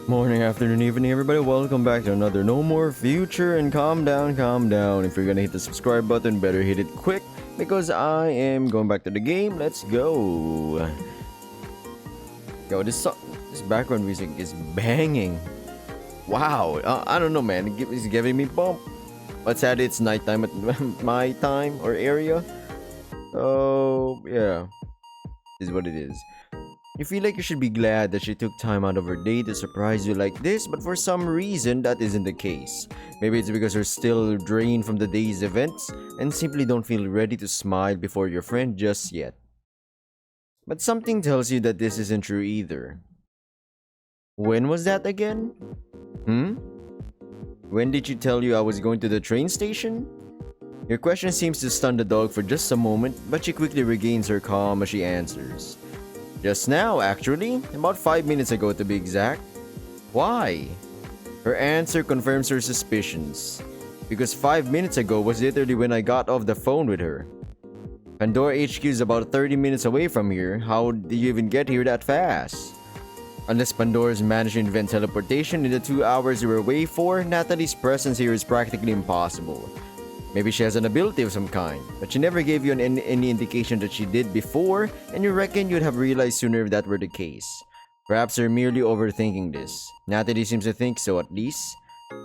Morning, afternoon, evening, everybody. Welcome back to another No More Future. And calm down, calm down. If you're gonna hit the subscribe button, better hit it quick because I am going back to the game. Let's go. Yo, this background music is banging. Wow, I don't know, man. It's giving me bump. But sadly, it's nighttime at my time or area. Oh, yeah. This is what it is. You feel like you should be glad that she took time out of her day to surprise you like this, but for some reason that isn't the case. Maybe it's because you're still drained from the day's events and simply don't feel ready to smile before your friend just yet. But something tells you that this isn't true either. When was that again? When did she tell you I was going to the train station? Your question seems to stun the dog for just a moment, but she quickly regains her calm as she answers. Just now, actually. About 5 minutes ago to be exact. Why? Her answer confirms her suspicions. Because 5 minutes ago was literally when I got off the phone with her. Pandora HQ is about 30 minutes away from here. How did you even get here that fast? Unless Pandora's managed to invent teleportation in the 2 hours you were away for, Natalie's presence here is practically impossible. Maybe she has an ability of some kind, but she never gave you any indication that she did before, and you reckon you'd have realized sooner if that were the case. Perhaps you're merely overthinking this. Natalie seems to think so, at least.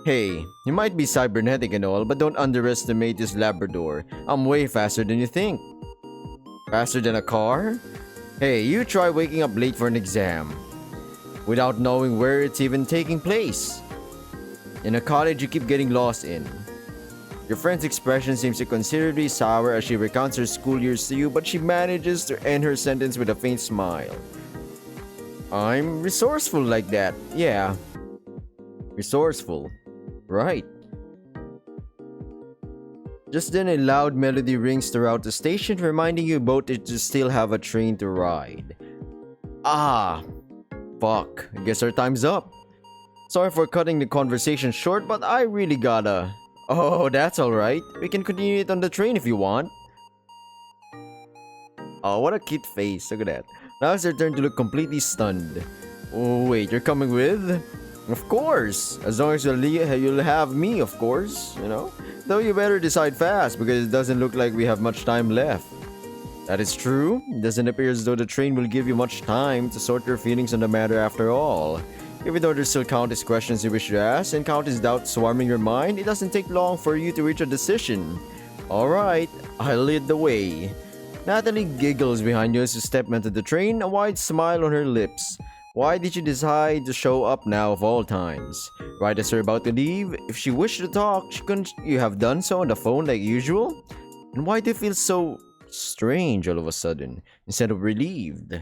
Hey, you might be cybernetic and all, but don't underestimate this Labrador. I'm way faster than you think. Faster than a car? Hey, you try waking up late for an exam without knowing where it's even taking place. In a college you keep getting lost in. Your friend's expression seems to considerably sour as she recounts her school years to you, but she manages to end her sentence with a faint smile. I'm resourceful like that. Yeah. Resourceful. Right. Just then a loud melody rings throughout the station, reminding you both that you still have a train to ride. Ah. Fuck. I guess our time's up. Sorry for cutting the conversation short, but I really gotta... Oh, that's alright. We can continue it on the train if you want. Oh, what a cute face. Look at that. Now it's your turn to look completely stunned. Oh, wait, you're coming with? Of course. As long as you'll have me, of course. You know? Though you better decide fast because it doesn't look like we have much time left. That is true. It doesn't appear as though the train will give you much time to sort your feelings on the matter after all. Even though there's still countless questions you wish to ask and countless doubts swarming your mind, it doesn't take long for you to reach a decision. Alright, I'll lead the way. Natalie giggles behind you as you step into the train, a wide smile on her lips. Why did you decide to show up now of all times? Right as you're about to leave, if she wished to talk, couldn't you have done so on the phone like usual? And why do you feel so strange all of a sudden, instead of relieved?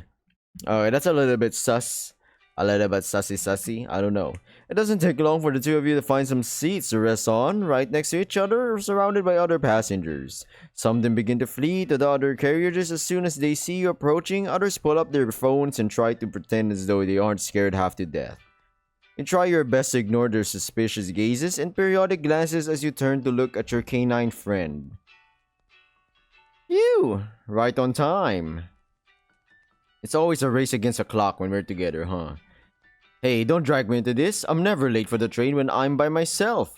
Alright, that's a little bit sus. A little bit sussy, I don't know. It doesn't take long for the two of you to find some seats to rest on, right next to each other or surrounded by other passengers. Some of them begin to flee to the other carriages as soon as they see you approaching, others pull up their phones and try to pretend as though they aren't scared half to death. You try your best to ignore their suspicious gazes and periodic glances as you turn to look at your canine friend. You! Right on time. It's always a race against the clock when we're together, huh? Hey, don't drag me into this. I'm never late for the train when I'm by myself.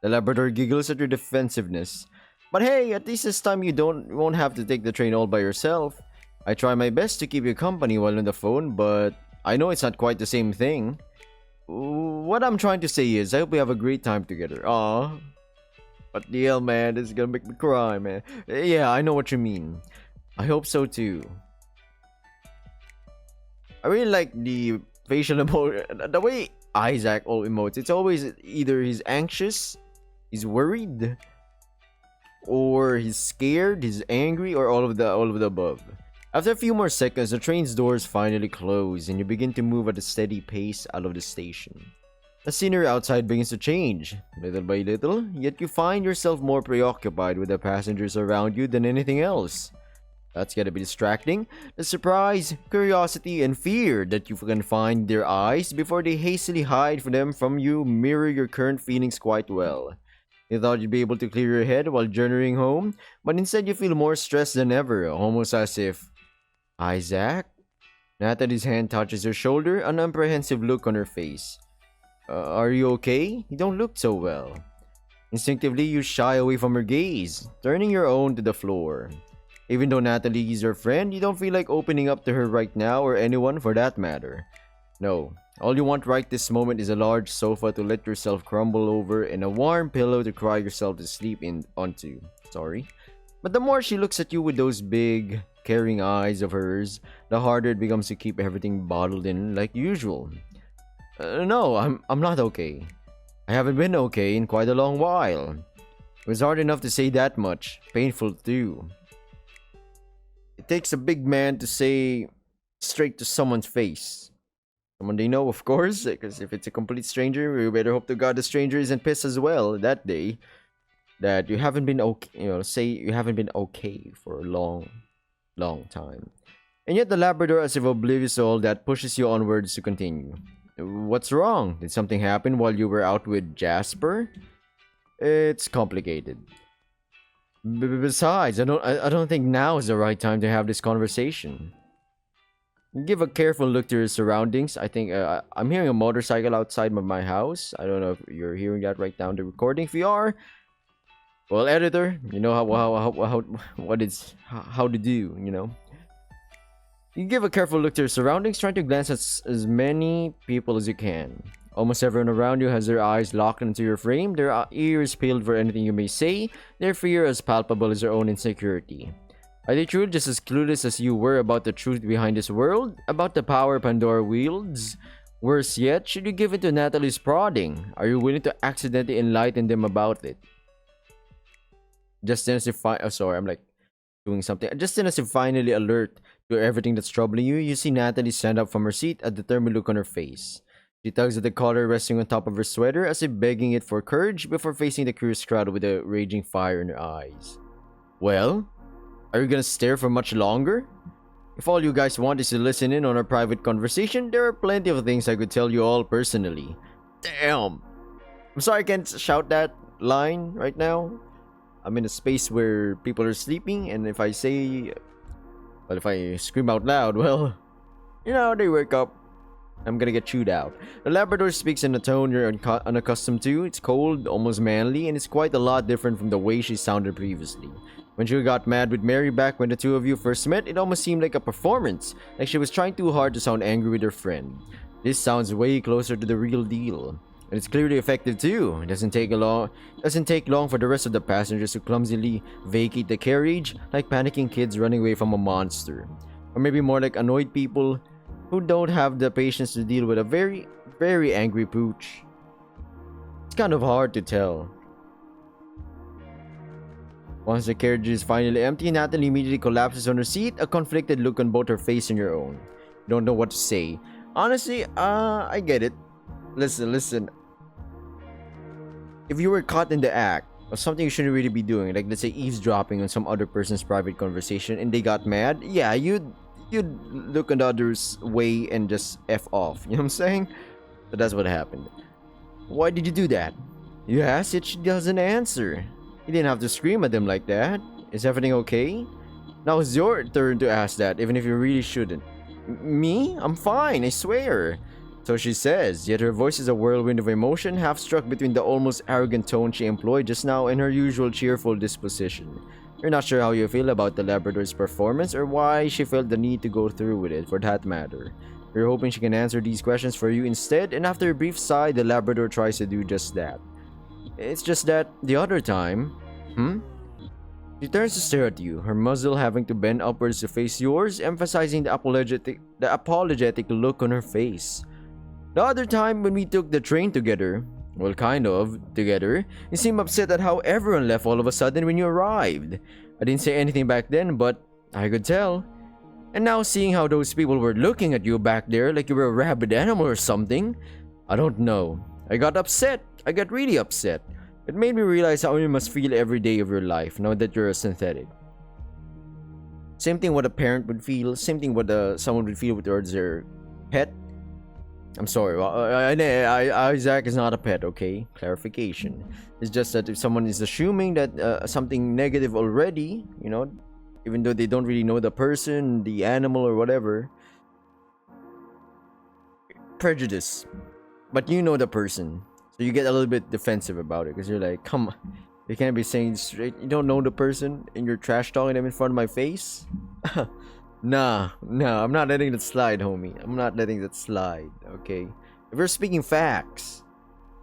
The Labrador giggles at your defensiveness. But hey, at least this time you won't have to take the train all by yourself. I try my best to keep you company while on the phone, but I know it's not quite the same thing. What I'm trying to say is, I hope we have a great time together. Aw. What the hell, man? This is gonna make me cry, man. Yeah, I know what you mean. I hope so too. I really like the facial emotion, the way Isaac all emotes. It's always either he's anxious, he's worried, or he's scared, he's angry, or all of the above. After a few more seconds, the train's doors finally close and you begin to move at a steady pace out of the station. The scenery outside begins to change, little by little, yet you find yourself more preoccupied with the passengers around you than anything else. That's gotta be distracting. The surprise, curiosity, and fear that you can find their eyes before they hastily hide them from you mirror your current feelings quite well. You thought you'd be able to clear your head while journeying home, but instead you feel more stressed than ever, almost as if... Isaac? Natalie's hand touches her shoulder, an apprehensive look on her face. Are you okay? You don't look so well. Instinctively, you shy away from her gaze, turning your own to the floor. Even though Natalie is your friend, you don't feel like opening up to her right now, or anyone for that matter. No, all you want right this moment is a large sofa to let yourself crumble over and a warm pillow to cry yourself to sleep onto. Sorry. But the more she looks at you with those big, caring eyes of hers, the harder it becomes to keep everything bottled in like usual. No, I'm not okay. I haven't been okay in quite a long while. It was hard enough to say that much. Painful too. It takes a big man to say straight to someone's face. Someone they know, of course, because if it's a complete stranger, we better hope to God the stranger isn't pissed as well that day that you haven't been okay, say you haven't been okay for a long, long time. And yet the Labrador, as if oblivious to all that, pushes you onwards to continue. What's wrong? Did something happen while you were out with Jasper? It's complicated. Besides, I don't think now is the right time to have this conversation. Give a careful look to your surroundings. I think I'm hearing a motorcycle outside of my house. I don't know if you're hearing that right now in the recording. If you are, well, editor, you know how to do. You give a careful look to your surroundings, trying to glance at as many people as you can. Almost everyone around you has their eyes locked into your frame, their ears peeled for anything you may say, their fear as palpable as their own insecurity. Are they truly just as clueless as you were about the truth behind this world? About the power Pandora wields? Worse yet, should you give in to Natalie's prodding? Are you willing to accidentally enlighten them about it? Just then as you finally alert to everything that's troubling you, you see Natalie stand up from her seat, a determined look on her face. She tugs at the collar resting on top of her sweater as if begging it for courage before facing the curious crowd with a raging fire in her eyes. Well? Are you gonna stare for much longer? If all you guys want is to listen in on our private conversation, there are plenty of things I could tell you all personally. Damn! I'm sorry I can't shout that line right now. I'm in a space where people are sleeping, and if I scream out loud, well, they wake up. I'm gonna get chewed out. The Labrador speaks in a tone you're unaccustomed to. It's cold, almost manly, and it's quite a lot different from the way she sounded previously. When she got mad with Mary back when the two of you first met, it almost seemed like a performance, like she was trying too hard to sound angry with her friend. This sounds way closer to the real deal. And it's clearly effective too. It doesn't take long for the rest of the passengers to clumsily vacate the carriage, like panicking kids running away from a monster. Or maybe more like annoyed people who don't have the patience to deal with a very, very angry pooch. It's kind of hard to tell. Once the carriage is finally empty, Natalie immediately collapses on her seat, a conflicted look on both her face and your own. You don't know what to say. Honestly, I get it. Listen. If you were caught in the act of something you shouldn't really be doing, like let's say eavesdropping on some other person's private conversation, and they got mad, yeah, you'd look on the other's way and just F off. You know what I'm saying? So that's what happened. Why did you do that? You asked, yet she doesn't answer. You didn't have to scream at them like that. Is everything okay? Now it's your turn to ask that, even if you really shouldn't. Me? I'm fine, I swear. So she says, yet her voice is a whirlwind of emotion, half struck between the almost arrogant tone she employed just now and her usual cheerful disposition. You're not sure how you feel about the Labrador's performance or why she felt the need to go through with it, for that matter. You're hoping she can answer these questions for you instead, and after a brief sigh, the Labrador tries to do just that. It's just that, the other time... She turns to stare at you, her muzzle having to bend upwards to face yours, emphasizing the apologetic look on her face. The other time when we took the train together, well, kind of together, you seemed upset at how everyone left all of a sudden when you arrived. I didn't say anything back then, but I could tell. And now seeing how those people were looking at you back there like you were a rabid animal or something, I don't know. I got upset. I got really upset. It made me realize how you must feel every day of your life now that you're a synthetic. Same thing what a parent would feel, same thing what someone would feel towards their pet. I'm sorry, Isaac is not a pet, okay? Clarification. It's just that if someone is assuming that something negative already, even though they don't really know the person, the animal, or whatever. Prejudice. but you know the person, so you get a little bit defensive about it because you're like, come on, you can't be saying straight. You don't know the person and you're trash talking them in front of my face. Nah, I'm not letting that slide, homie. I'm not letting that slide. Okay, if you're speaking facts,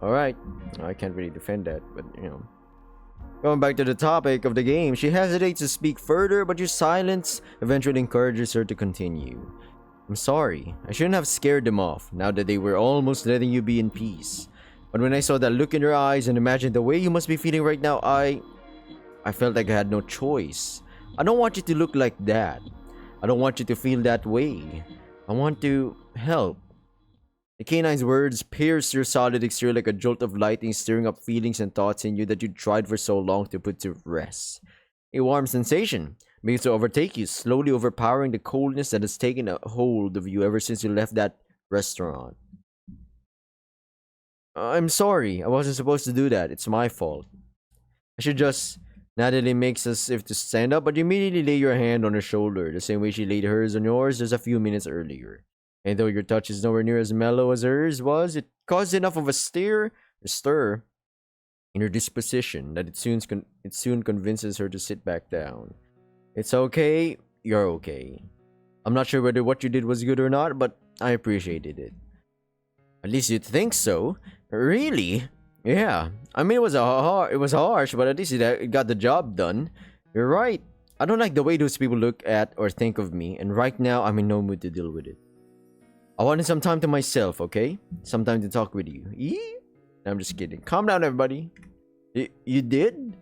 all right. I can't really defend that, but you know. Going back to the topic of the game, she hesitates to speak further, but your silence eventually encourages her to continue. I'm sorry, I shouldn't have scared them off, now that they were almost letting you be in peace. But when I saw that look in your eyes and imagined the way you must be feeling right now, I felt like I had no choice. I don't want you to look like that. I don't want you to feel that way. I want to help. The canine's words pierced your solid exterior like a jolt of lightning, stirring up feelings and thoughts in you that you tried for so long to put to rest. A warm sensation begins to overtake you, slowly overpowering the coldness that has taken a hold of you ever since you left that restaurant. I'm sorry, I wasn't supposed to do that. It's my fault. I should just... Natalie makes as if to stand up, but you immediately lay your hand on her shoulder, the same way she laid hers on yours just a few minutes earlier. And though your touch is nowhere near as mellow as hers was, it caused enough of a stir in her disposition that it soon convinces her to sit back down. It's okay, you're okay. I'm not sure whether what you did was good or not, but I appreciated it. At least you'd think so. Really? Yeah. I mean, it was harsh, but at least it got the job done. You're right. I don't like the way those people look at or think of me, and right now I'm in no mood to deal with it. I wanted some time to myself, okay? Some time to talk with you. I'm just kidding. Calm down, everybody. You did?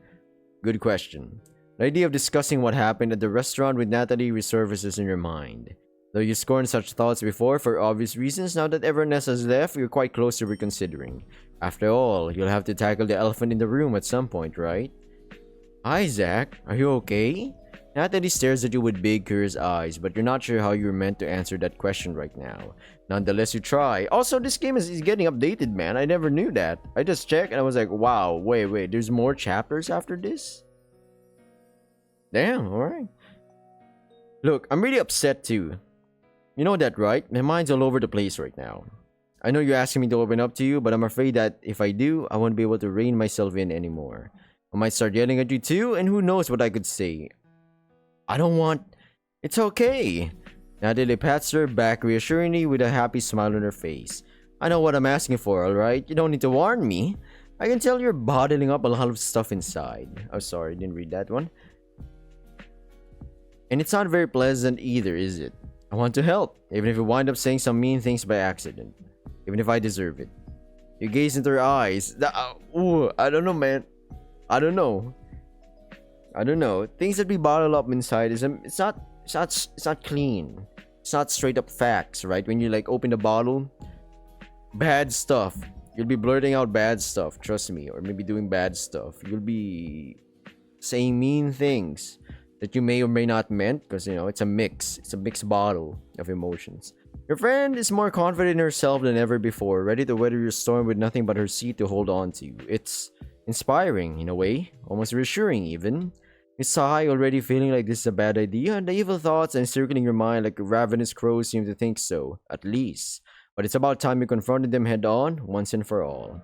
Good question. The idea of discussing what happened at the restaurant with Natalie resurfaces in your mind. Though you scorned such thoughts before for obvious reasons, now that everyone else has left, you're quite close to reconsidering. After all, you'll have to tackle the elephant in the room at some point, right? Hi, Zach. Are you okay? Natalie stares at you with big, curious eyes, but you're not sure how you're meant to answer that question right now. Nonetheless, you try. Also, this game is getting updated, man. I never knew that. I just checked and I was like, wow, wait, there's more chapters after this? Damn, alright. Look, I'm really upset too. You know that, right? My mind's all over the place right now. I know you're asking me to open up to you, but I'm afraid that if I do, I won't be able to rein myself in anymore. I might start yelling at you too, and who knows what I could say. I don't want... It's okay. Natalie pats her back reassuringly with a happy smile on her face. I know what I'm asking for, alright? You don't need to warn me. I can tell you're bottling up a lot of stuff inside. Oh, sorry, didn't read that one. And it's not very pleasant either, is it? I want to help, even if you wind up saying some mean things by accident. Even if I deserve it. You gaze into her eyes. I don't know, man. I don't know. Things that we bottle up inside is it's not clean. It's not straight up facts, right? When you like open the bottle, bad stuff. You'll be blurting out bad stuff, trust me, or maybe doing bad stuff. You'll be saying mean things that you may or may not meant, because you know it's a mixed bottle of emotions. Your friend is more confident in herself than ever before, ready to weather your storm with nothing but her seat to hold on to. It's inspiring in a way, almost reassuring even. You sigh, already feeling like this is a bad idea, and the evil thoughts encircling your mind like ravenous crows seem to think so, at least. But it's about time you confronted them head on, once and for all.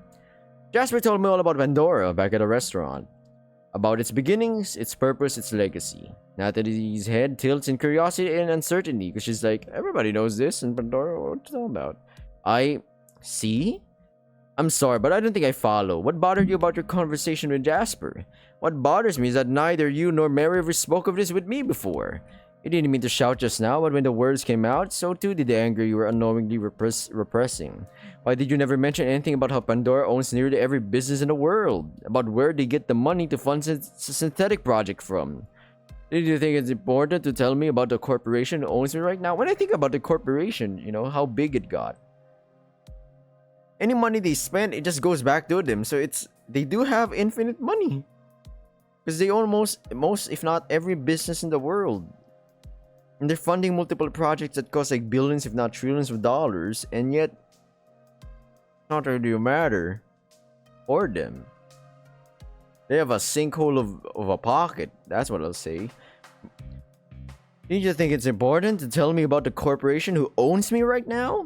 Jasper told me all about Pandora back at the restaurant. About its beginnings, its purpose, its legacy. Natalie's head tilts in curiosity and uncertainty, because she's like, everybody knows this, and Pandora, what you talking about? See? I'm sorry, but I don't think I follow. What bothered you about your conversation with Jasper? What bothers me is that neither you nor Mary ever spoke of this with me before. You didn't mean to shout just now, but when the words came out, so too did the anger you were unknowingly repressing. Why did you never mention anything about how Pandora owns nearly every business in the world? About where they get the money to fund the synthetic project from? Did you think it's important to tell me about the corporation who owns me right now? When I think about the corporation, you know, how big it got. Any money they spend, it just goes back to them. So they do have infinite money. Because they own most, if not every business in the world. And they're funding multiple projects that cost like billions, if not trillions of dollars. And yet, it's not really a matter for them. They have a sinkhole of a pocket. That's what I'll say. Did you think it's important to tell me about the corporation who owns me right now?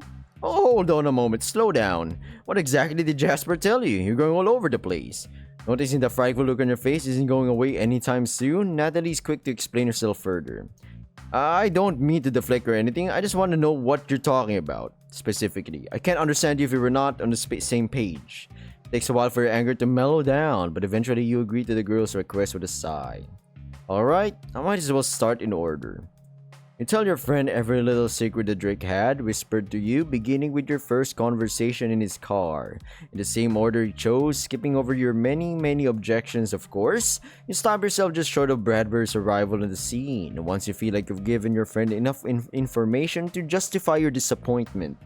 Oh, hold on a moment, slow down. What exactly did Jasper tell you? You're going all over the place. Noticing the frightful look on your face isn't going away anytime soon, Natalie's quick to explain herself further. I don't mean to deflect or anything, I just want to know what you're talking about, specifically. I can't understand you if we were not on the same page. It takes a while for your anger to mellow down, but eventually you agree to the girl's request with a sigh. Alright, I might as well start in order. You tell your friend every little secret the Drake had whispered to you, beginning with your first conversation in his car. In the same order you chose, skipping over your many objections, of course. You stop yourself just short of Bradbury's arrival on the scene, once you feel like you've given your friend enough information to justify your disappointment.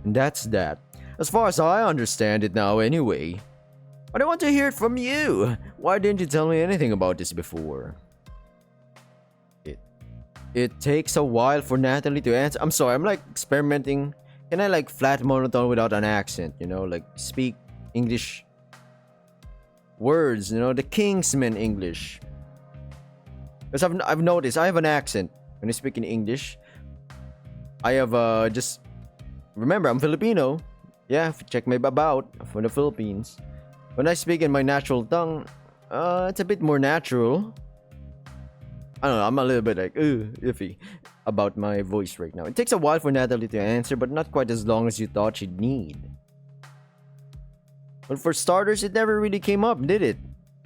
And that's that. As far as I understand it now anyway. But I want to hear it from you. Why didn't you tell me anything about this before? It takes a while for Natalie to answer. I'm sorry, I'm like experimenting. Can I like flat monotone without an accent? You know, like speak English words, you know, the Kingsman English. Because I've noticed I have an accent when I speak in English. I have just remember I'm Filipino. Yeah, check my about. I'm from the Philippines. When I speak in my natural tongue, it's a bit more natural. I don't know, I'm a little bit like, iffy about my voice right now. It takes a while for Natalie to answer, but not quite as long as you thought she'd need. Well, for starters, it never really came up, did it?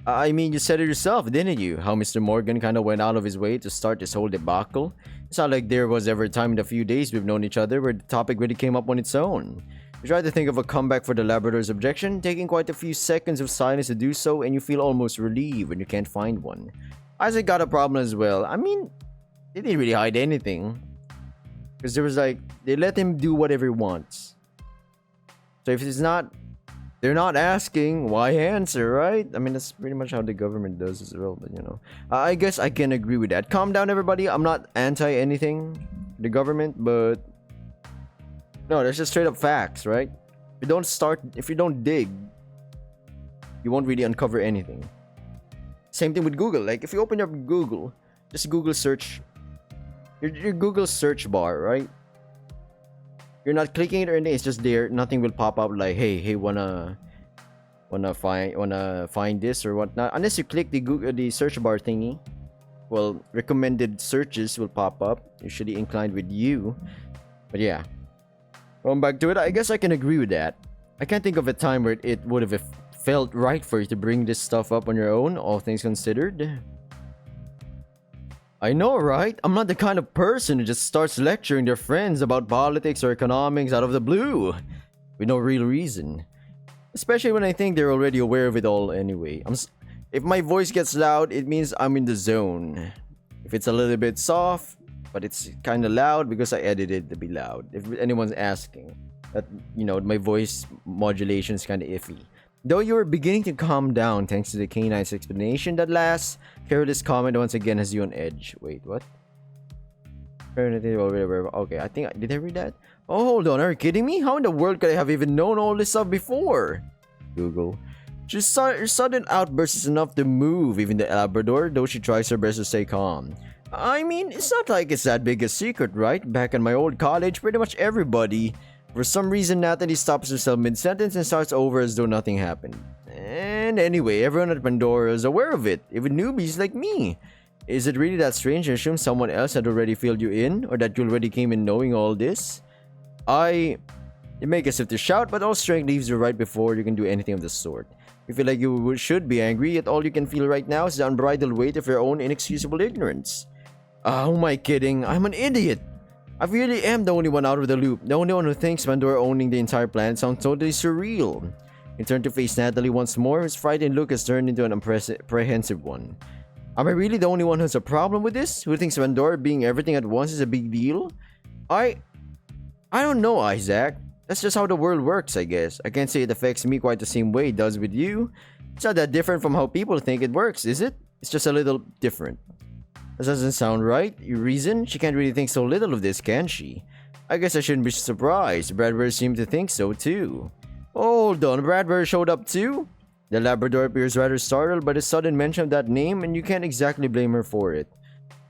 I mean, you said it yourself, didn't you? How Mr. Morgan kind of went out of his way to start this whole debacle. It's not like there was ever a time in the few days we've known each other where the topic really came up on its own. You try to think of a comeback for the Labrador's objection, taking quite a few seconds of silence to do so, and you feel almost relieved when you can't find one. Isaac got a problem as well. I mean, they didn't really hide anything. Because there was like, they let him do whatever he wants. So if it's not, they're not asking, why answer, right? I mean, that's pretty much how the government does as well, but you know. I guess I can agree with that. Calm down, everybody. I'm not anti-anything, the government, but... No, that's just straight up facts, right? If you don't dig, you won't really uncover anything. Same thing with Google. Like, if you open up Google, just Google search your Google search bar, right? You're not clicking it or anything. It's just there. Nothing will pop up like, hey, wanna find this or whatnot. Unless you click the search bar thingy. Well, recommended searches will pop up. Usually inclined with you. But yeah, going back to it, I guess I can agree with that. I can't think of a time where it would have felt right for you to bring this stuff up on your own, all things considered. I know, right? I'm not the kind of person who just starts lecturing their friends about politics or economics out of the blue, with no real reason. Especially when I think they're already aware of it all anyway. If my voice gets loud, it means I'm in the zone. If it's a little bit soft, but it's kind of loud because I edited to be loud. If anyone's asking, that, you know, my voice modulation is kind of iffy. Though you were beginning to calm down thanks to the canine's explanation, that last careless comment once again has you on edge. Wait, what? Okay, I think did I read that? Oh, hold on, are you kidding me? How in the world could I have even known all this stuff before? Google. Your sudden outburst is enough to move even the Labrador, though she tries her best to stay calm. I mean, it's not like it's that big a secret, right? Back in my old college, pretty much everybody... For some reason, Natalie stops herself mid-sentence and starts over as though nothing happened. And anyway, everyone at Pandora is aware of it, even newbies like me. Is it really that strange to assume someone else had already filled you in, or that you already came in knowing all this? You make as if to shout, but all strength leaves you right before you can do anything of the sort. You feel like you should be angry, yet all you can feel right now is the unbridled weight of your own inexcusable ignorance. Who am I kidding? I'm an idiot! I really am the only one out of the loop. The only one who thinks Pandora owning the entire planet sounds totally surreal. You turn to face Natalie once more, whose frightened look has turned into an apprehensive one. Am I really the only one who has a problem with this? Who thinks Pandora being everything at once is a big deal? I don't know, Isaac. That's just how the world works, I guess. I can't say it affects me quite the same way it does with you. It's not that different from how people think it works, is it? It's just a little different. That doesn't sound right. You reason? She can't really think so little of this, can she? I guess I shouldn't be surprised. Bradbury seemed to think so too. Hold on, Bradbury showed up too? The Labrador appears rather startled by the sudden mention of that name, and you can't exactly blame her for it.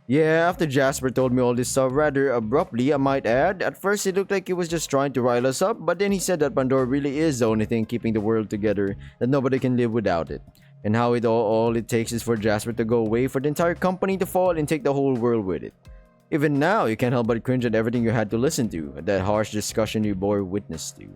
Yeah, after Jasper told me all this stuff rather abruptly, I might add, at first it looked like he was just trying to rile us up, but then he said that Pandora really is the only thing keeping the world together, that nobody can live without it. And how all it takes is for Jasper to go away, for the entire company to fall, and take the whole world with it. Even now, you can't help but cringe at everything you had to listen to, at that harsh discussion you bore witness to.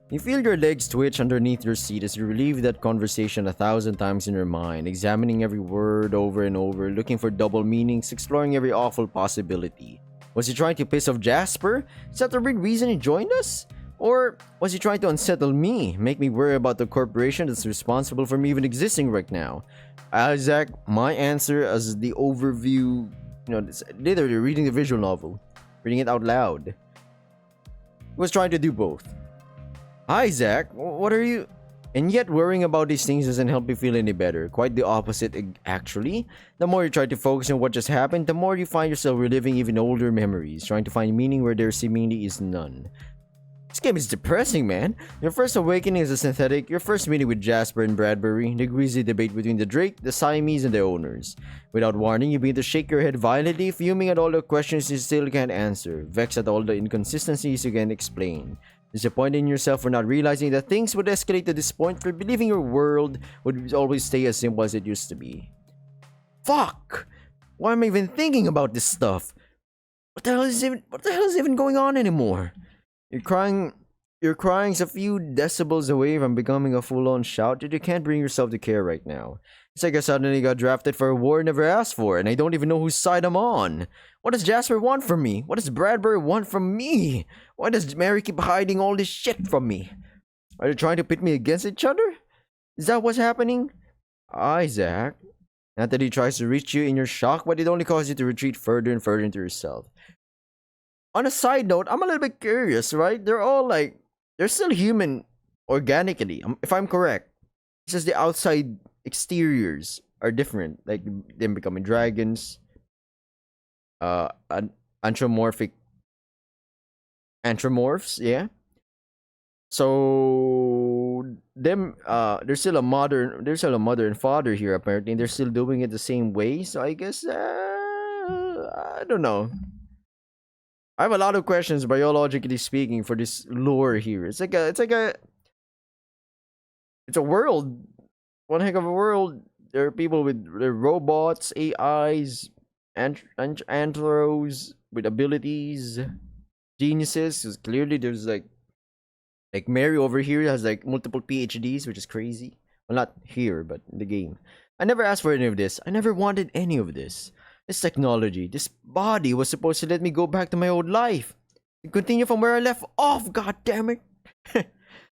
You feel your legs twitch underneath your seat as you relive that conversation 1,000 times in your mind, examining every word over and over, looking for double meanings, exploring every awful possibility. Was he trying to piss off Jasper? Is that the real reason he joined us? Or was he trying to unsettle me, make me worry about the corporation that's responsible for me even existing right now? Isaac, my answer as the overview, literally reading the visual novel, reading it out loud. He was trying to do both. Isaac, what are you... And yet worrying about these things doesn't help you feel any better. Quite the opposite, actually. The more you try to focus on what just happened, the more you find yourself reliving even older memories, trying to find meaning where there seemingly is none. This game is depressing, man. Your first awakening as a synthetic, your first meeting with Jasper and Bradbury, the grisly debate between the Drake, the Siamese, and the owners. Without warning, you begin to shake your head violently, fuming at all the questions you still can't answer, vexed at all the inconsistencies you can't explain. Disappointed in yourself for not realizing that things would escalate to this point, for believing your world would always stay as simple as it used to be. Fuck! Why am I even thinking about this stuff? What the hell is even going on anymore? You're crying a few decibels away from becoming a full-on shout, yet you can't bring yourself to care right now. It's like I suddenly got drafted for a war I never asked for, and I don't even know whose side I'm on. What does Jasper want from me? What does Bradbury want from me? Why does Mary keep hiding all this shit from me? Are they trying to pit me against each other? Is that what's happening? Isaac. Natalie tries to reach you in your shock, but it only causes you to retreat further and further into yourself. On a side note, I'm a little bit curious, right? They're still human organically, if I'm correct. It's just the outside exteriors are different, like them becoming dragons, anthropomorphs, yeah. So them, there's still a mother and father here apparently, and they're still doing it the same way. So I guess I don't know. I have a lot of questions, biologically speaking, for this lore here. It's a world, one heck of a world. There are people with robots, AIs, anthros with abilities, geniuses. Because clearly, there's like Mary over here has like multiple PhDs, which is crazy. Well, not here, but in the game. I never asked for any of this. I never wanted any of this. This technology, this body was supposed to let me go back to my old life. And continue from where I left off, god damn it.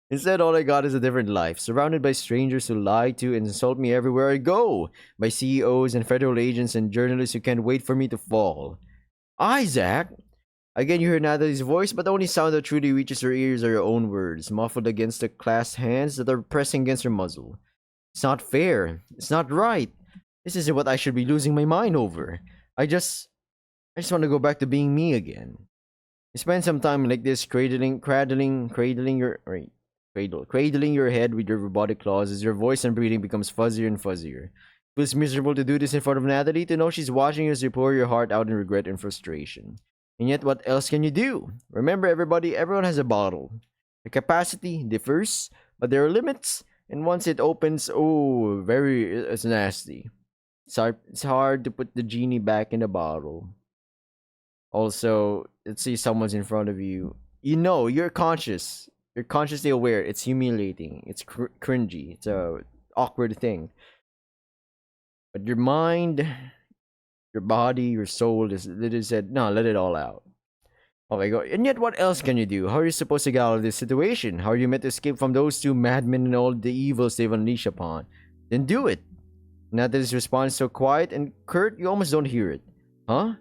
Instead, all I got is a different life, surrounded by strangers who lie to and insult me everywhere I go, by CEOs and federal agents and journalists who can't wait for me to fall. Isaac? Again, you hear Natalie's voice, but the only sound that truly reaches her ears are your own words, muffled against the clasped hands that are pressing against her muzzle. It's not fair. It's not right. This isn't what I should be losing my mind over. I just want to go back to being me again. You spend some time like this, cradling your head with your robotic claws as your voice and breathing becomes fuzzier and fuzzier. It feels miserable to do this in front of Natalie, to know she's watching you as you pour your heart out in regret and frustration. And yet, what else can you do? Remember, everyone has a bottle. The capacity differs, but there are limits. And once it opens, it's nasty. It's hard to put the genie back in the bottle. Also, let's say someone's in front of you. You know, you're conscious. You're consciously aware. It's humiliating. It's cringy. It's a awkward thing. But your mind, your body, your soul is literally said, no, let it all out. Oh my god. And yet, what else can you do? How are you supposed to get out of this situation? How are you meant to escape from those two madmen and all the evils they've unleashed upon? Then do it. Natalie's response is so quiet and curt, you almost don't hear it. Huh?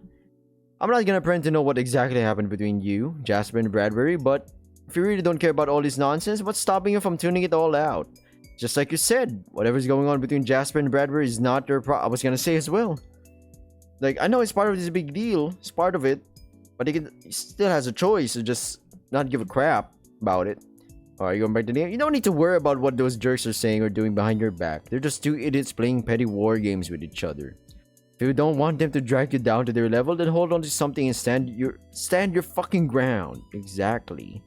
I'm not gonna pretend to know what exactly happened between you, Jasper, and Bradbury, but if you really don't care about all this nonsense, what's stopping you from tuning it all out? Just like you said, whatever's going on between Jasper and Bradbury is not your problem. I was gonna say as well. Like, I know it's part of this big deal, it's part of it, but he still has a choice to just not give a crap about it. Alright, going back to the game. You don't need to worry about what those jerks are saying or doing behind your back. They're just two idiots playing petty war games with each other. If you don't want them to drag you down to their level, then hold on to something and stand your fucking ground. Exactly.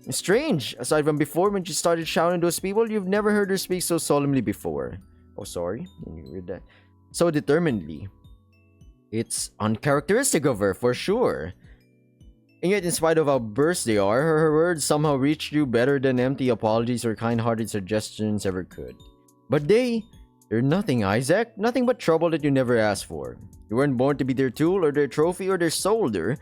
Strange. Aside from before, when she started shouting to those people, you've never heard her speak so solemnly before. Oh, sorry. Can you read that? So determinedly. It's uncharacteristic of her, for sure. And yet, in spite of how burst they are, her words somehow reached you better than empty apologies or kind-hearted suggestions ever could. But they're nothing, Isaac. Nothing but trouble that you never asked for. You weren't born to be their tool or their trophy or their shoulder.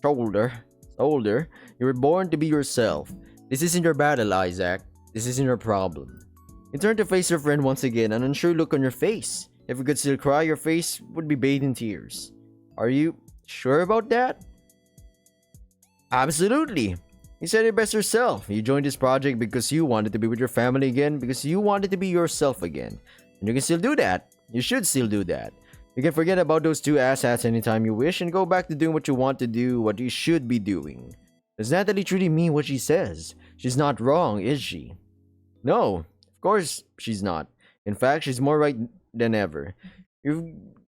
You were born to be yourself. This isn't your battle, Isaac. This isn't your problem. You turned to face your friend once again, an unsure look on your face. If you could still cry, your face would be bathed in tears. Are you sure about that? Absolutely. You said it best yourself. You joined this project because you wanted to be with your family again, because you wanted to be yourself again. And you can still do that. You should still do that. You can forget about those two asshats anytime you wish and go back to doing what you want to do, what you should be doing. Does Natalie truly mean what she says? She's not wrong, is she? No, of course she's not. In fact, she's more right than ever. You've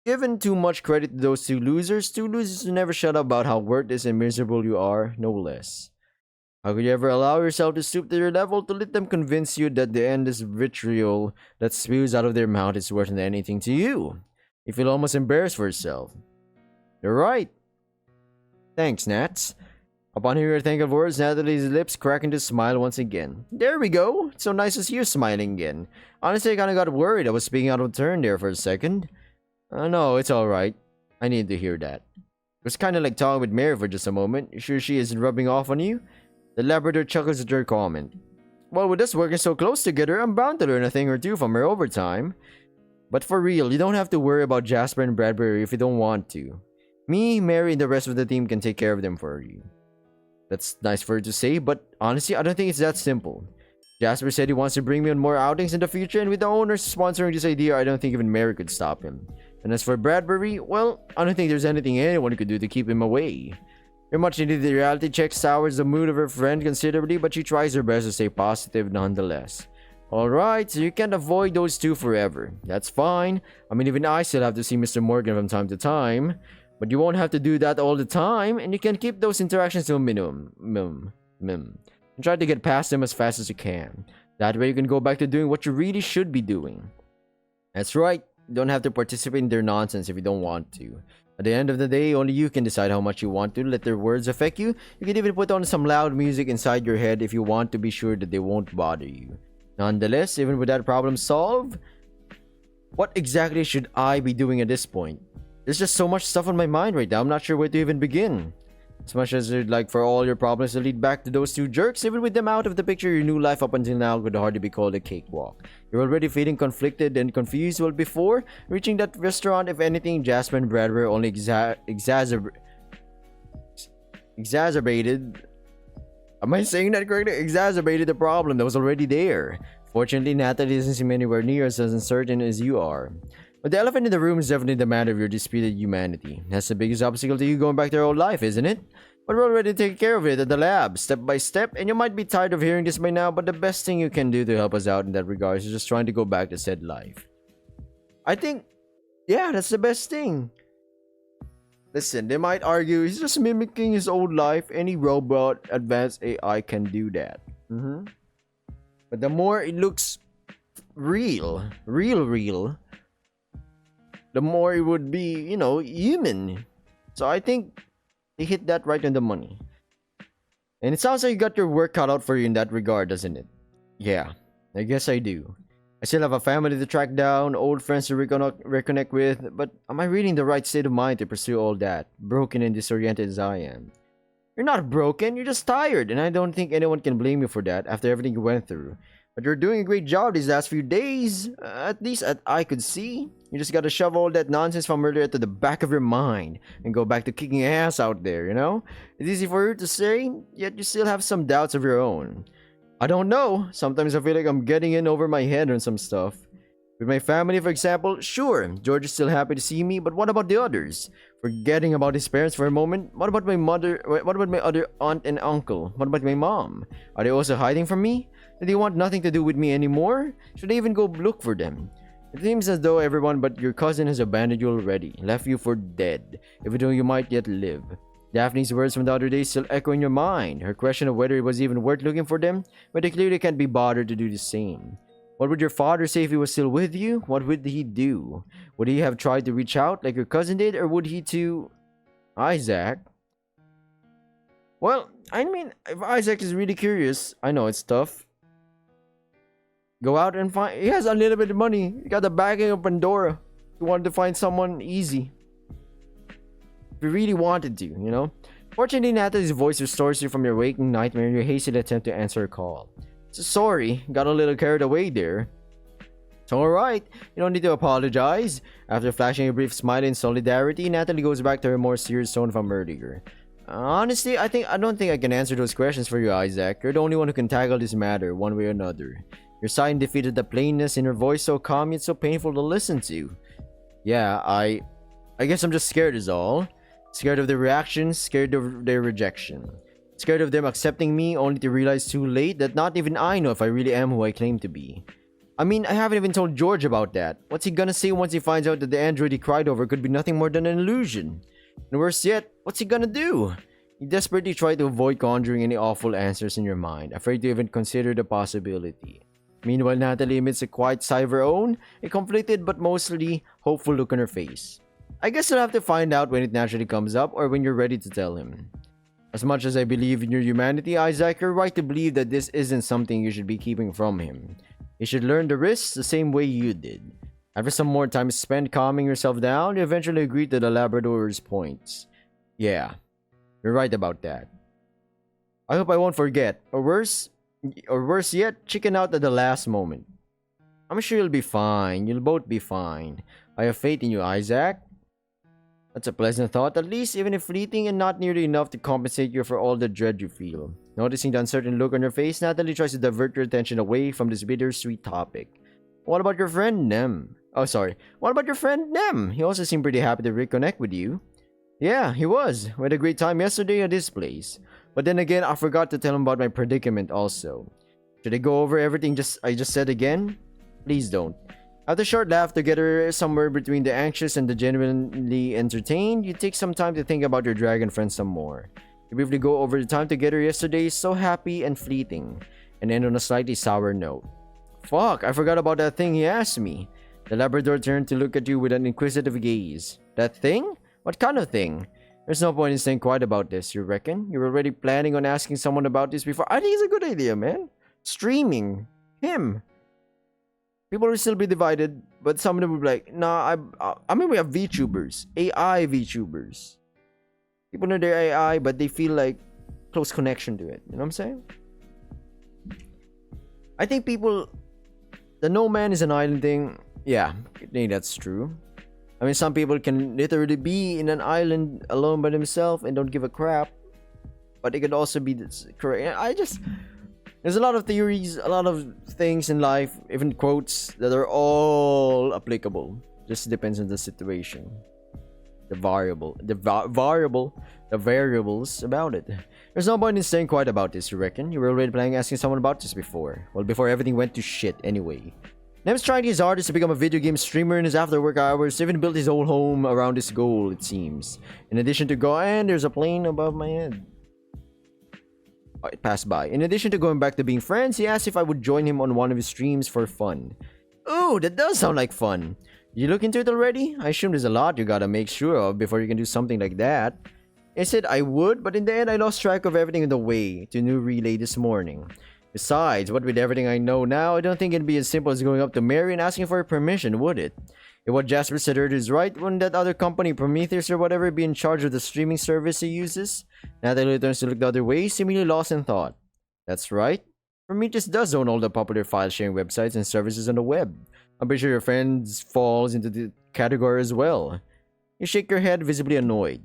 given too much credit to those two losers who never shut up about how worthless and miserable you are, no less. How could you ever allow yourself to stoop to their level to let them convince you that the endless vitriol that spews out of their mouth is worth anything to you? You feel almost embarrassed for yourself. You're right. Thanks, Nats. Upon hearing her thankful words, Natalie's lips cracked into a smile once again. There we go. It's so nice to see you smiling again. Honestly, I kinda got worried I was speaking out of turn there for a second. No, it's alright. I needed to hear that. It was kinda like talking with Mary for just a moment. You sure she isn't rubbing off on you? The Labrador chuckles at her comment. Well, with us working so close together, I'm bound to learn a thing or two from her over time. But for real, you don't have to worry about Jasper and Bradbury if you don't want to. Me, Mary, and the rest of the team can take care of them for you. That's nice for her to say, but honestly, I don't think it's that simple. Jasper said he wants to bring me on more outings in the future, and with the owners sponsoring this idea, I don't think even Mary could stop him. And as for Bradbury, well, I don't think there's anything anyone could do to keep him away. Very much needed the reality check sours the mood of her friend considerably, but she tries her best to stay positive nonetheless. Alright, so you can't avoid those two forever. That's fine. I mean, even I still have to see Mr. Morgan from time to time. But you won't have to do that all the time, and you can keep those interactions to a minimum. And try to get past them as fast as you can. That way you can go back to doing what you really should be doing. That's right, you don't have to participate in their nonsense if you don't want to. At the end of the day, only you can decide how much you want to let their words affect you. You can even put on some loud music inside your head if you want to be sure that they won't bother you. Nonetheless, even with that problem solved, what exactly should I be doing at this point? There's just so much stuff on my mind right now, I'm not sure where to even begin. As much as you'd like for all your problems to lead back to those two jerks, even with them out of the picture, your new life up until now could hardly be called a cakewalk. You're already feeling conflicted and confused, well before reaching that restaurant, if anything, Jasper and Brad were only exacerbated. Am I saying that correctly? Exacerbated the problem that was already there. Fortunately, Natalie doesn't seem anywhere near as uncertain as you are. But the elephant in the room is definitely the matter of your disputed humanity. That's the biggest obstacle to you going back to your old life, isn't it? But we're already taking care of it at the lab, step by step, and you might be tired of hearing this by now, but the best thing you can do to help us out in that regard is just trying to go back to said life. I think, yeah, that's the best thing. Listen, they might argue he's just mimicking his old life. Any robot, advanced AI can do that. But the more it looks real, the more it would be, you know, human. So I think they hit that right on the money. And it sounds like you got your work cut out for you in that regard, doesn't it? Yeah, I guess I do. I still have a family to track down, old friends to reconnect with, but am I really in the right state of mind to pursue all that, broken and disoriented as I am? You're not broken, you're just tired, and I don't think anyone can blame you for that after everything you went through. But you're doing a great job these last few days, at least I could see. You just gotta shove all that nonsense from earlier to the back of your mind and go back to kicking ass out there, you know? It's easy for you to say, yet you still have some doubts of your own. I don't know, sometimes I feel like I'm getting in over my head on some stuff. With my family, for example, sure, George is still happy to see me, but what about the others? Forgetting about his parents for a moment, what about my mother, what about my other aunt and uncle? What about my mom? Are they also hiding from me? Do they want nothing to do with me anymore? Should I even go look for them? It seems as though everyone but your cousin has abandoned you already, left you for dead, even though you might yet live. Daphne's words from the other day still echo in your mind. Her question of whether it was even worth looking for them, but they clearly can't be bothered to do the same. What would your father say if he was still with you? What would he do? Would he have tried to reach out like your cousin did, or would he to... Isaac? Well, I mean, if Isaac is really curious, I know it's tough. Go out and find... He has unlimited money. He got the backing of Pandora. He wanted to find someone easy. If you really wanted to, you know? Fortunately, Natalie's voice restores you from your waking nightmare and your hasty attempt to answer a call. So sorry, got a little carried away there. It's alright, you don't need to apologize. After flashing a brief smile in solidarity, Natalie goes back to her more serious tone from earlier. Honestly, I don't think I can answer those questions for you, Isaac. You're the only one who can tackle this matter, one way or another. Your sigh defeated the plainness in her voice, so calm yet so painful to listen to. Yeah, I guess I'm just scared is all. Scared of their reactions, scared of their rejection. Scared of them accepting me, only to realize too late that not even I know if I really am who I claim to be. I mean, I haven't even told George about that. What's he gonna say once he finds out that the android he cried over could be nothing more than an illusion? And worse yet, what's he gonna do? You desperately try to avoid conjuring any awful answers in your mind, afraid to even consider the possibility. Meanwhile, Natalie emits a quiet sigh of her own, a conflicted but mostly hopeful look on her face. I guess you'll have to find out when it naturally comes up or when you're ready to tell him. As much as I believe in your humanity, Isaac, you're right to believe that this isn't something you should be keeping from him. You should learn the risks the same way you did. After some more time spent calming yourself down, you eventually agreed to the Labrador's points. Yeah, you're right about that. I hope I won't forget, or worse yet, chicken out at the last moment. I'm sure you'll be fine. You'll both be fine. I have faith in you, Isaac. That's a pleasant thought, at least, even if fleeting and not nearly enough to compensate you for all the dread you feel. Noticing the uncertain look on your face, Natalie tries to divert your attention away from this bittersweet topic. What about your friend, Nem? Oh, sorry. What about your friend, Nem? He also seemed pretty happy to reconnect with you. Yeah, he was. We had a great time yesterday at this place. But then again, I forgot to tell him about my predicament also. Should I go over everything I just said again? Please don't. After a short laugh together somewhere between the anxious and the genuinely entertained, you take some time to think about your dragon friend some more. You briefly go over the time together yesterday, so happy and fleeting, and end on a slightly sour note. Fuck, I forgot about that thing he asked me. The Labrador turned to look at you with an inquisitive gaze. That thing? What kind of thing? There's no point in staying quiet about this, you reckon? You're already planning on asking someone about this before? I think it's a good idea, man. Streaming. Him. People will still be divided, but some of them will be like, nah, I mean, we have VTubers. AI VTubers. People know they're AI, but they feel like close connection to it. You know what I'm saying? I think people... The no man is an island thing. Yeah, I think that's true. I mean, some people can literally be in an island alone by themselves and don't give a crap. But it could also be correct. There's a lot of theories, a lot of things in life, even quotes, that are all applicable. Just depends on the situation. The variables about it. There's no point in staying quiet about this, you reckon? You were already planning asking someone about this before. Well, before everything went to shit anyway. Nem's trying his hardest to become a video game streamer in his after work hours, even built his whole home around this goal, it seems. In addition to there's a plane above my head. Oh, it passed by. In addition to going back to being friends, he asked if I would join him on one of his streams for fun. Ooh, that does sound like fun. You look into it already? I assume there's a lot you gotta make sure of before you can do something like that. I said I would, but in the end I lost track of everything on the way to New Relay this morning. Besides, what with everything I know now, I don't think it'd be as simple as going up to Mary and asking for her permission, would it? If what Jasper said earlier is right, wouldn't that other company, Prometheus or whatever, be in charge of the streaming service he uses? Natalie turns to look the other way, seemingly lost in thought. That's right. Prometheus does own all the popular file-sharing websites and services on the web. I'm pretty sure your friend falls into the category as well. You shake your head, visibly annoyed.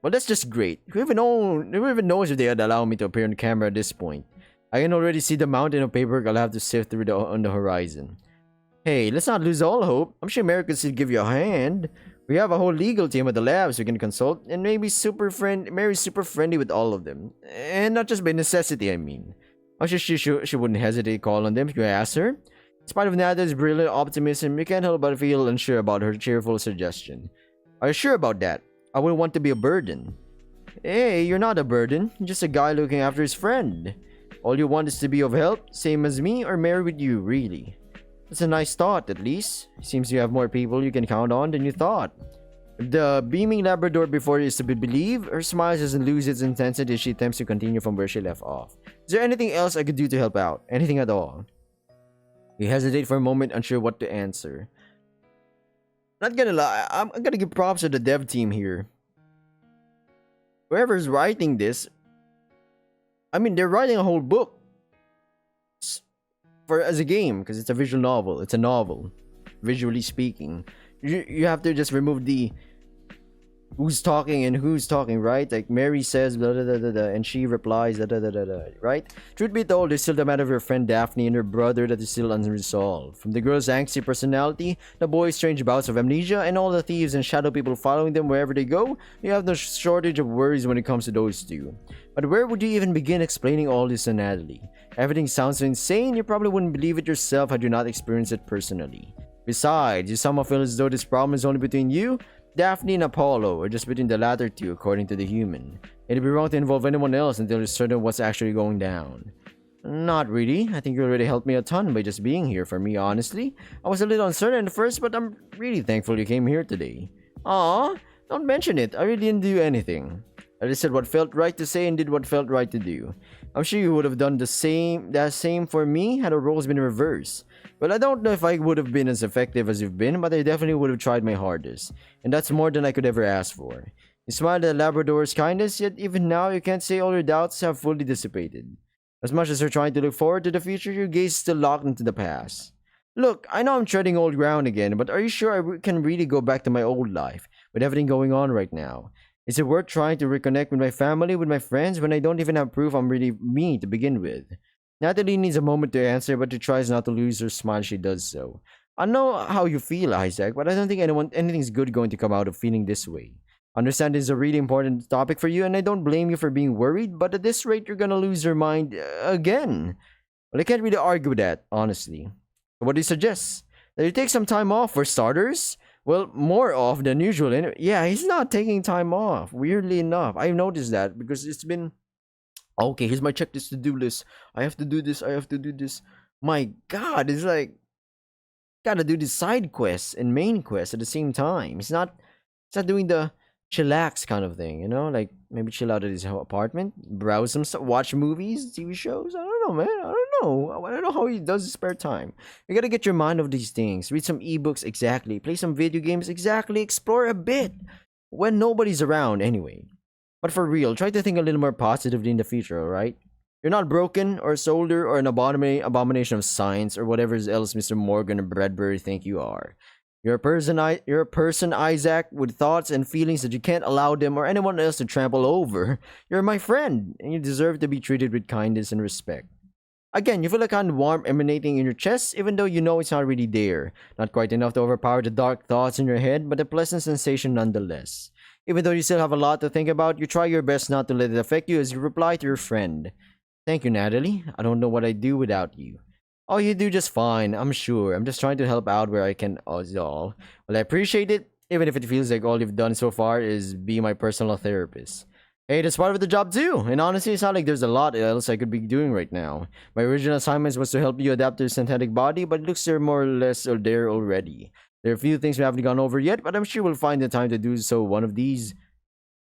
Well, that's just great. Who even knows if they'd allow me to appear on camera at this point? I can already see the mountain of paperwork I'll have to sift through on the horizon. Hey, let's not lose all hope. I'm sure Mary could still give you a hand. We have a whole legal team at the labs we can consult, and Mary's super friendly with all of them. And not just by necessity, I mean. I'm sure she wouldn't hesitate to call on them if you ask her. spite of Natalie's brilliant optimism, you can't help but feel unsure about her cheerful suggestion. Are you sure about that? I wouldn't want to be a burden. Hey, you're not a burden. You're just a guy looking after his friend. All you want is to be of help, same as me, or marry with you, really. That's a nice thought, at least. Seems you have more people you can count on than you thought. If the beaming Labrador before you is to be believed, her smile doesn't lose its intensity as she attempts to continue from where she left off. Is there anything else I could do to help out? Anything at all? You hesitate for a moment, unsure what to answer. Not gonna lie, I'm gonna give props to the dev team here. Whoever's writing this, I mean, they're writing a whole book for as a game because it's a visual novel. It's a novel, visually speaking. You have to just remove the who's talking and who's talking, right? Like Mary says blah, blah, blah, blah, blah, and she replies blah, blah, blah, blah, blah, right? Truth be told, there's still the matter of your friend Daphne and her brother that is still unresolved. From the girl's angsty personality, the boy's strange bouts of amnesia, and all the thieves and shadow people following them wherever they go, you have no shortage of worries when it comes to those two. But where would you even begin explaining all this to Natalie? Everything sounds so insane, you probably wouldn't believe it yourself had you not experienced it personally. Besides, you somehow feel as though this problem is only between you, Daphne, and Apollo, or just between the latter two, according to the human. It'd be wrong to involve anyone else until you're certain what's actually going down. Not really. I think you already helped me a ton by just being here for me, honestly. I was a little uncertain at first, but I'm really thankful you came here today. Aw, don't mention it. I really didn't do anything. I just said what felt right to say and did what felt right to do. I'm sure you would have done the same for me had our roles been reversed. Well, I don't know if I would have been as effective as you've been, but I definitely would have tried my hardest. And that's more than I could ever ask for. You smiled at Labrador's kindness, yet even now you can't say all your doubts have fully dissipated. As much as you're trying to look forward to the future, your gaze is still locked into the past. Look, I know I'm treading old ground again, but are you sure I can really go back to my old life, with everything going on right now? Is it worth trying to reconnect with my family, with my friends, when I don't even have proof I'm really me to begin with? Natalie needs a moment to answer, but she tries not to lose her smile as she does so. I know how you feel, Isaac, but I don't think anything's good going to come out of feeling this way. I understand this is a really important topic for you, and I don't blame you for being worried, but at this rate, you're gonna lose your mind again. Well, I can't really argue with that, honestly. So what do you suggest? That you take some time off, for starters? Well, more off than usual. Yeah, he's not taking time off, weirdly enough. I've noticed that, because it's been... Okay, here's my checklist to-do list. I have to do this, I have to do this. My god, it's like... Gotta do the side quests and main quests at the same time. It's not doing the chillax kind of thing, you know? Like, maybe chill out at his apartment, browse some stuff, watch movies, TV shows. I don't know, man. I don't know how he does his spare time. You gotta get your mind off these things. Read some ebooks, exactly. Play some video games, exactly. Explore a bit. When nobody's around, anyway. But for real, try to think a little more positively in the future, alright? You're not broken, or a soldier, or an abomination of science, or whatever else Mr. Morgan or Bradbury think you are. You're a person, Isaac, with thoughts and feelings that you can't allow them or anyone else to trample over. You're my friend, and you deserve to be treated with kindness and respect. Again, you feel a kind of warmth emanating in your chest, even though you know it's not really there. Not quite enough to overpower the dark thoughts in your head, but a pleasant sensation nonetheless. Even though you still have a lot to think about, you try your best not to let it affect you as you reply to your friend. Thank you, Natalie. I don't know what I'd do without you. Oh, you do just fine, I'm sure. I'm just trying to help out where I can, all. Well, I appreciate it, even if it feels like all you've done so far is be my personal therapist. Hey, that's part of the job too, and honestly, it's not like there's a lot else I could be doing right now. My original assignment was to help you adapt to your synthetic body, but it looks you're more or less there already. There are a few things we haven't gone over yet, but I'm sure we'll find the time to do so one of these.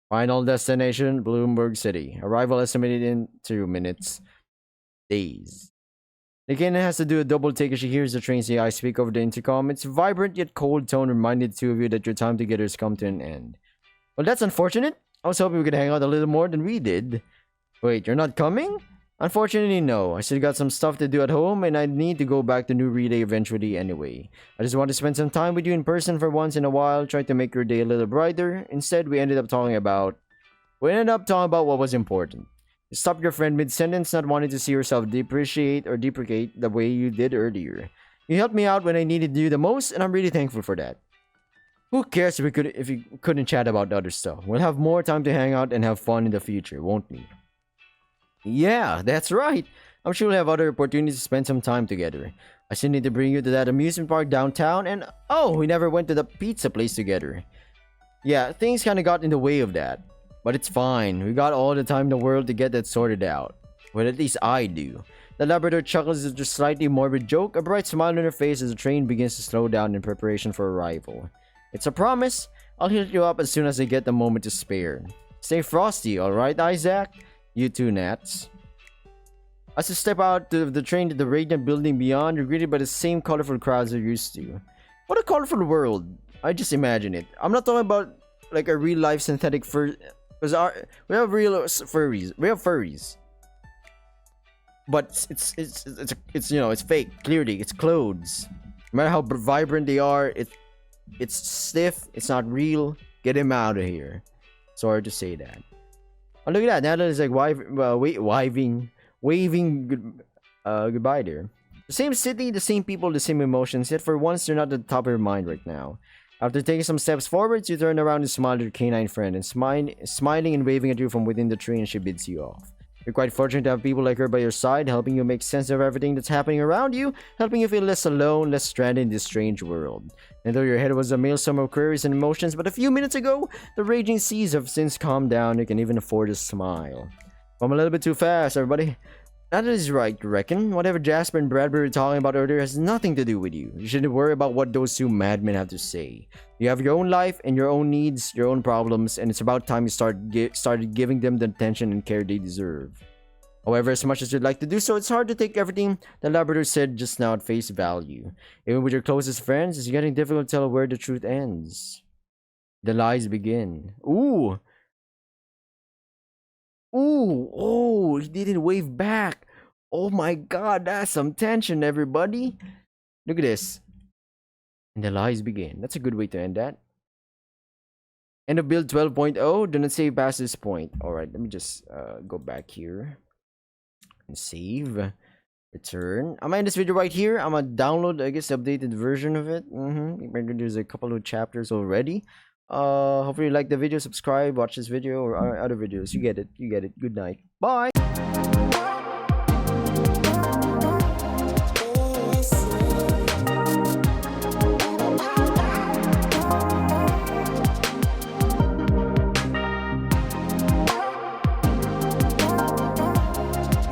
Final destination, Bloomberg City. Arrival estimated in 2 minutes. Days. Again, it has to do a double take as she hears the train's AI speak over the intercom. Its vibrant yet cold tone reminded the two of you that your time together has come to an end. Well, that's unfortunate. I was hoping we could hang out a little more than we did. Wait, you're not coming? Unfortunately, no. I still got some stuff to do at home, and I need to go back to New Relay eventually anyway. I just want to spend some time with you in person for once in a while, try to make your day a little brighter. Instead, we ended up talking about what was important. Stop your friend mid-sentence, not wanting to see yourself deprecate the way you did earlier. You helped me out when I needed you the most, and I'm really thankful for that. Who cares if we couldn't chat about the other stuff? We'll have more time to hang out and have fun in the future, won't we? Yeah, that's right. I'm sure we'll have other opportunities to spend some time together. I still need to bring you to that amusement park downtown, and oh, we never went to the pizza place together. Yeah, things kinda got in the way of that. But it's fine, we got all the time in the world to get that sorted out. Well, at least I do. The Labrador chuckles at a slightly morbid joke, a bright smile on her face as the train begins to slow down in preparation for arrival. It's a promise. I'll hit you up as soon as I get the moment to spare. Stay frosty, alright, Isaac? You too, Nats. As you step out of the train to the radiant building beyond, you're greeted by the same colorful crowds you're used to. What a colorful world. I just imagine it. I'm not talking about like a real life synthetic fur, because we have real furries. We have furries. But it's you know, it's fake. Clearly, it's clothes. No matter how vibrant they are, it's stiff. It's not real. Get him out of here. Sorry to say that. Oh, look at that. Natalie's like waving goodbye there. The same city, the same people, the same emotions. Yet for once, they're not at the top of your mind right now. After taking some steps forwards, you turn around and smile at your canine friend, and smiling and waving at you from within the tree, and she bids you off. You're quite fortunate to have people like her by your side, helping you make sense of everything that's happening around you, helping you feel less alone, less stranded in this strange world. And though your head was a maelstrom of queries and emotions, but a few minutes ago, the raging seas have since calmed down. You can even afford a smile. I'm a little bit too fast, everybody. That is right, you reckon? Whatever Jasper and Bradbury were talking about earlier has nothing to do with you. You shouldn't worry about what those two madmen have to say. You have your own life and your own needs, your own problems, and it's about time you started giving them the attention and care they deserve. However, as much as you'd like to do so, it's hard to take everything the Labrador said just now at face value. Even with your closest friends, it's getting difficult to tell where the truth ends. The lies begin. Ooh! Ooh! Oh, he didn't wave back! Oh my god, that's some tension, everybody! Look at this. And the lies begin. That's a good way to end that. End of build 12.0. Do not save past this point. Alright, let me just go back here. And save. Return. I'm gonna end this video right here. I'm gonna download, I guess, the updated version of it. There's a couple of chapters already. Hopefully you like the video. Subscribe, watch this video or other videos. You get it. Good night. Bye!